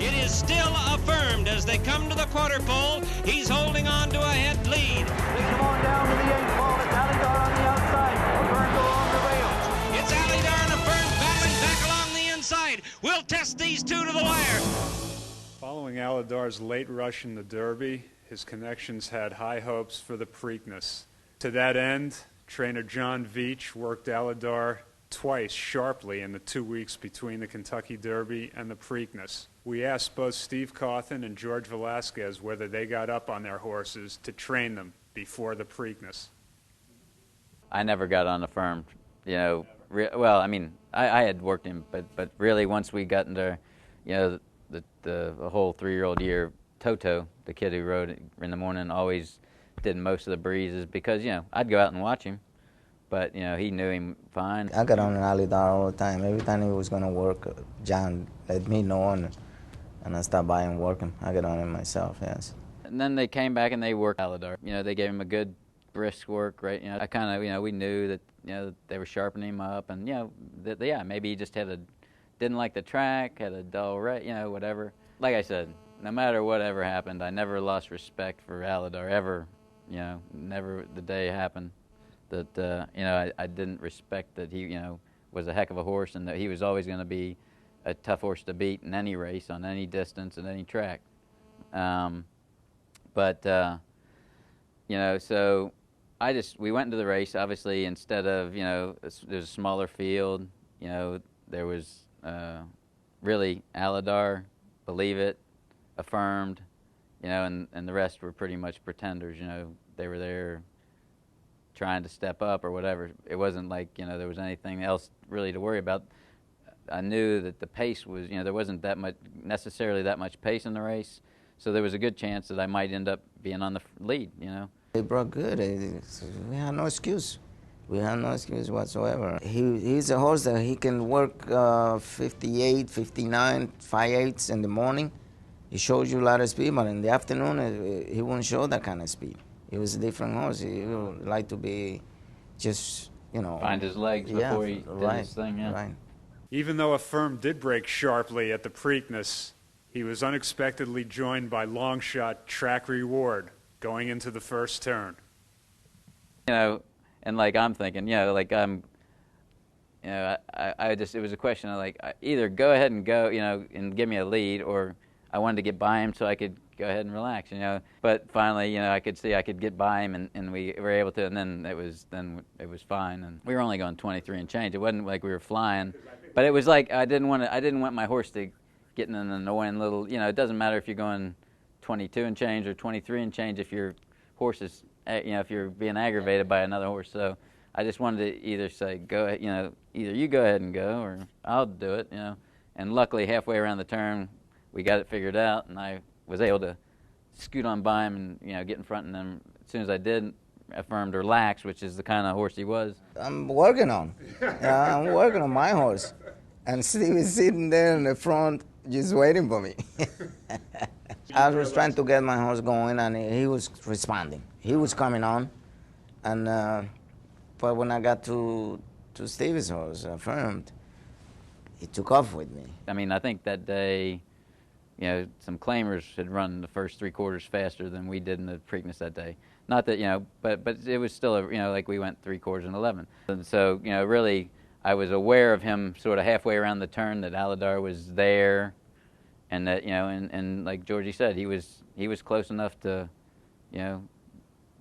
It is still Affirmed as they come to the quarter pole. He's holding on to a head lead. They come on down to the 8th ball. It's Alydar on the outside. Affirmed along the rails. It's Alydar and Affirmed battling back along the inside. We'll test these two to the wire. Following Alydar's late rush in the Derby, his connections had high hopes for the Preakness. To that end, trainer John Veach worked Alydar twice sharply in the 2 weeks between the Kentucky Derby and the Preakness. We asked both Steve Cauthen and Jorge Velasquez whether they got up on their horses to train them before the Preakness. I never got on Affirmed, well, I mean, I had worked him, but really once we got into, the whole 3-year-old year, Toto, the kid who rode in the morning, always did most of the breezes because, I'd go out and watch him, but, he knew him fine. I got on Alydar all the time. Every time he was going to work, John let me know, and I stopped by and work him. I got on him myself, yes. And then they came back and they worked Alydar. They gave him a good brisk work, right? I kind of, we knew that, they were sharpening him up, and, maybe he just didn't like the track, had a dull whatever. Like I said, no matter whatever happened, I never lost respect for Alydar, ever, never the day happened that, I didn't respect that he, was a heck of a horse and that he was always going to be a tough horse to beat in any race, on any distance, and any track. So we went into the race, obviously, instead of, there's a smaller field, there was really Alydar, Believe It, Affirmed, and the rest were pretty much pretenders, they were there trying to step up or whatever. It wasn't like, there was anything else really to worry about. I knew that the pace was, there wasn't necessarily that much pace in the race, so there was a good chance that I might end up being on the lead, He brought good. We had no excuse. We had no excuse whatsoever. He's a horse that he can work 58, 59, 5/8 in the morning. He shows you a lot of speed, but in the afternoon, he won't show that kind of speed. He was a different horse. He would like to be just, find his legs before he did his thing, Right. Even though Affirmed did break sharply at the Preakness, he was unexpectedly joined by long shot Track Reward going into the first turn. And like I'm thinking, I just, it was a question of either go ahead and go, and give me a lead, or I wanted to get by him so I could go ahead and relax, But finally, I could see I could get by him, and we were able to, and then it was fine. And we were only going 23 and change. It wasn't like we were flying, but it was like I didn't want my horse to get in an annoying little, it doesn't matter if you're going 22 and change or 23 and change if your horse is, if you're being aggravated by another horse. So I just wanted to either say, go ahead, either you go ahead and go, or I'll do it, And luckily, halfway around the turn, we got it figured out, and I was able to scoot on by him and, get in front. And then as soon as I did, Affirmed relaxed, which is the kind of horse he was. I'm working on my horse. And Steve is sitting there in the front just waiting for me. I was trying to get my horse going, and he was responding. He was coming on, and but when I got to Steve's horse, Affirmed, he took off with me. I mean, I think that day, some claimers had run the first 3 quarters faster than we did in the Preakness that day. Not that, but it was still, like we went 3 quarters and 11. And so, really, I was aware of him sort of halfway around the turn that Alydar was there, and that, and like Jorge said, he was close enough to,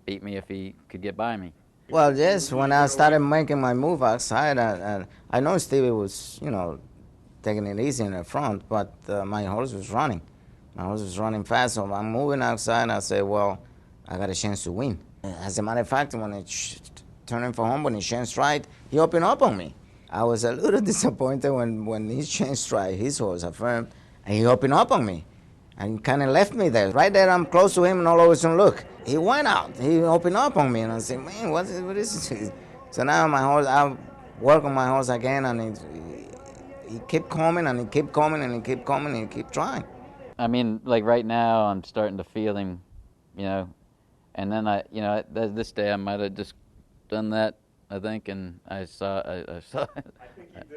beat me if he could get by me. Well, yes, when I started making my move outside, I know Stevie was, taking it easy in the front, but my horse was running. My horse was running fast, so I'm moving outside, I say, well, I got a chance to win. As a matter of fact, when it turning for home, when he changed right, he opened up on me. I was a little disappointed when he changed right, his horse, Affirmed, and he opened up on me. And kind of left me there. Right there, I'm close to him, and all of a sudden, look, he went out. He opened up on me, and I said, man, what is this? So now my horse, I work on my horse again, and he kept coming, and he kept coming, and he kept coming, and he kept trying. I mean, like right now, I'm starting to feel him, and then this day I might have just done that, I think, and I saw,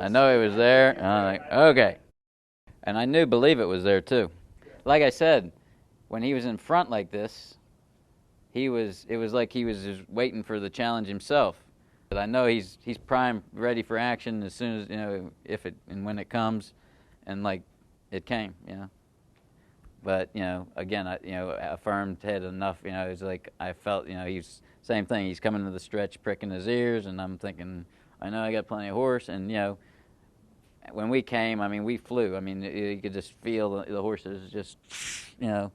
I know he was there, and I'm like, okay. And I believe it was there too. Like I said, when he was in front like this, it was like he was just waiting for the challenge himself. But I know he's primed, ready for action as soon as, you know, if it and when it comes, and like it came, you know. But, you know, again, Affirmed had enough, you know, it's like I felt, you know, he's same thing. He's coming to the stretch, pricking his ears, and I'm thinking, I know I got plenty of horse, and, you know, when we came, I mean, we flew. I mean, you could just feel the horses just, you know.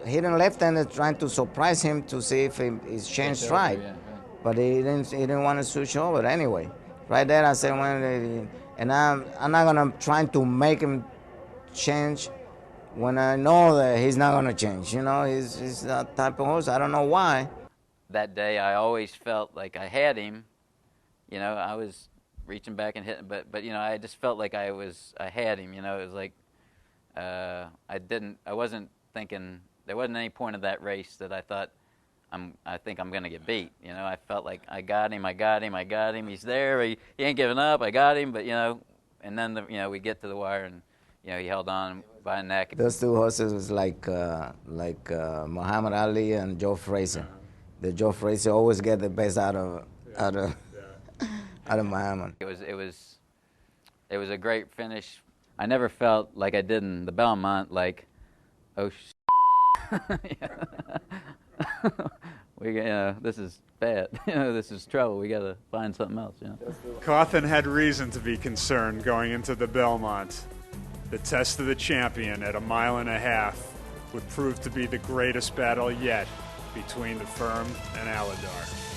Hitting left-handed, trying to surprise him to see if he's changed right. Yeah, right. But he didn't want to switch over anyway. Right there, I said, and I'm not gonna try to make him change when I know that he's not gonna change. You know, he's that type of horse. I don't know why. That day, I always felt like I had him. You know, I was reaching back and hitting, but you know, I just felt like I had him. You know, it was like I wasn't thinking. There wasn't any point of that race that I thought I think I'm going to get beat. You know, I felt like I got him. He's there. He ain't giving up. I got him. But, you know, and then, you know, we get to the wire and, you know, he held on by the neck. Those two horses was like Muhammad Ali and Joe Frazier. The Joe Frazier always get the best out of Muhammad. It was a great finish. I never felt like I did in the Belmont, like, oh, this is bad. You know, this is trouble. We got to find something else. You know. Cauthen had reason to be concerned going into the Belmont. The test of the champion at 1.5 miles would prove to be the greatest battle yet between Affirmed and Alydar.